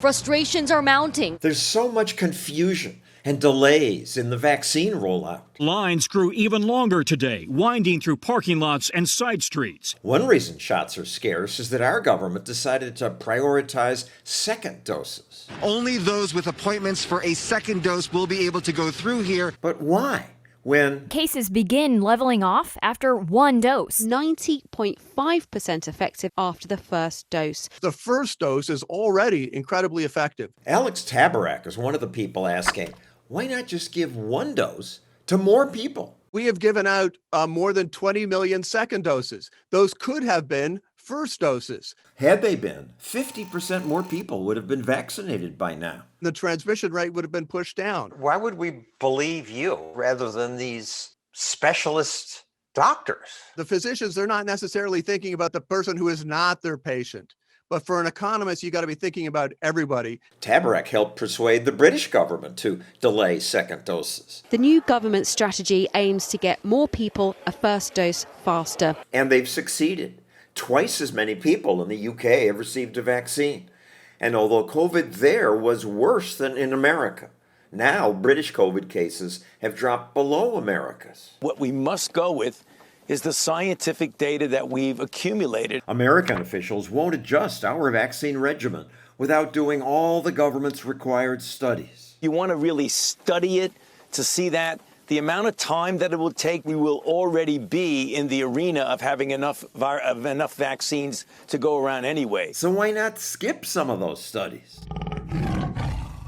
Frustrations are mounting. There's so much confusion and delays in the vaccine rollout. Lines grew even longer today, winding through parking lots and side streets. One reason shots are scarce is that our government decided to prioritize second doses. Only those with appointments for a second dose will be able to go through here. But why? When cases begin leveling off after one dose. 90.5% effective after the first dose. The first dose is already incredibly effective. Alex Tabarak is one of the people asking, why not just give one dose to more people? We have given out more than 20 million second doses. Those could have been first doses. Had they been, 50% more people would have been vaccinated by now. The transmission rate would have been pushed down. Why would we believe you rather than these specialist doctors? The physicians, they're not necessarily thinking about the person who is not their patient. But for an economist, you got to be thinking about everybody. Tabarak helped persuade the British government to delay second doses. The new government strategy aims to get more people a first dose faster. And they've succeeded. Twice as many people in the UK have received a vaccine. And although COVID there was worse than in America, now British COVID cases have dropped below America's. What we must go with is the scientific data that we've accumulated. American officials won't adjust our vaccine regimen without doing all the government's required studies. You want to really study it to see that the amount of time that it will take, we will already be in the arena of having enough vaccines to go around anyway. So why not skip some of those studies?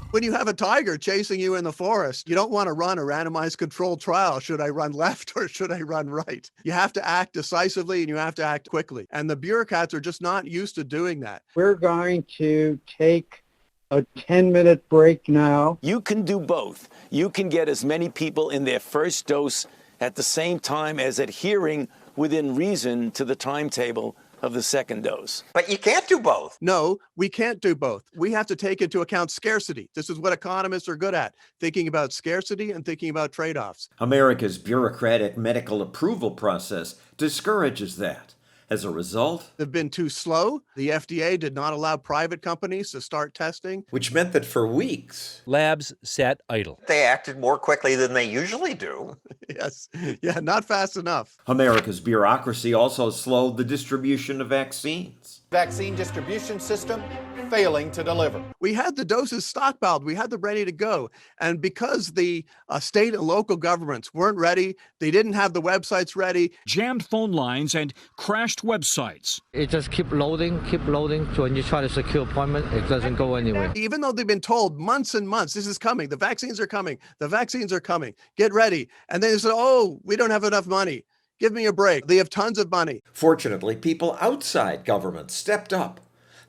When you have a tiger chasing you in the forest, you don't want to run a randomized controlled trial. Should I run left or should I run right? You have to act decisively and you have to act quickly. And the bureaucrats are just not used to doing that. We're going to take a 10-minute break now. You can do both. You can get as many people in their first dose at the same time as adhering within reason to the timetable of the second dose. But you can't do both. No, we can't do both. We have to take into account scarcity. This is what economists are good at, thinking about scarcity and thinking about trade-offs. America's bureaucratic medical approval process discourages that. As a result, they've been too slow. The FDA did not allow private companies to start testing, which meant that for weeks, labs sat idle. They acted more quickly than they usually do. Yes. Yeah, not fast enough. America's bureaucracy also slowed the distribution of vaccines. Vaccine distribution system failing to deliver. We had the doses stockpiled. We had them ready to go. And because the state and local governments weren't ready, they didn't have the websites ready. Jammed phone lines and crashed websites. It just keep loading. So when you try to secure appointment, it doesn't go anywhere. Even though they've been told months and months, this is coming. The vaccines are coming. The vaccines are coming. Get ready. And then they said, oh, we don't have enough money. Give me a break. They have tons of money. Fortunately, people outside government stepped up.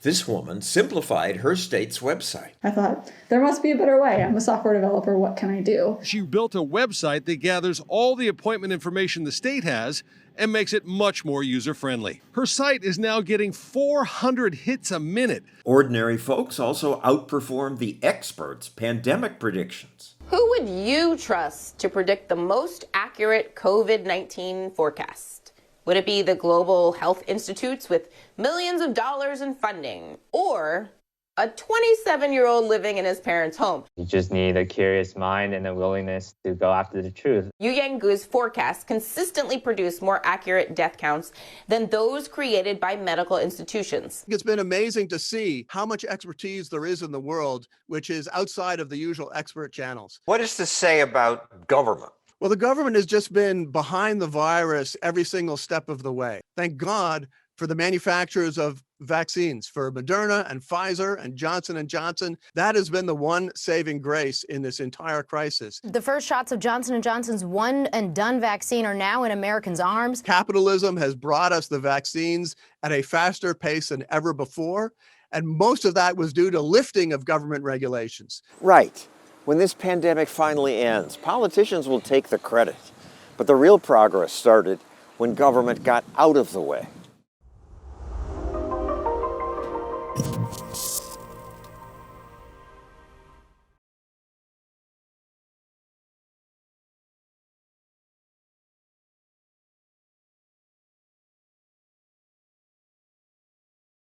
This woman simplified her state's website. I thought, there must be a better way. I'm a software developer. What can I do? She built a website that gathers all the appointment information the state has and makes it much more user-friendly. Her site is now getting 400 hits a minute. Ordinary folks also outperformed the experts' pandemic predictions. Who would you trust to predict the most accurate COVID-19 forecast? Would it be the global health institutes with millions of dollars in funding, or a 27-year-old living in his parents' home? You just need a curious mind and a willingness to go after the truth. Yu Guo's forecasts consistently produce more accurate death counts than those created by medical institutions. It's been amazing to see how much expertise there is in the world, which is outside of the usual expert channels. What does this say about government? Well, the government has just been behind the virus every single step of the way. Thank God for the manufacturers of vaccines, for Moderna and Pfizer and Johnson & Johnson. That has been the one saving grace in this entire crisis. The first shots of Johnson & Johnson's one-and-done vaccine are now in Americans' arms. Capitalism has brought us the vaccines at a faster pace than ever before, and most of that was due to lifting of government regulations. Right. When this pandemic finally ends, politicians will take the credit. But the real progress started when government got out of the way.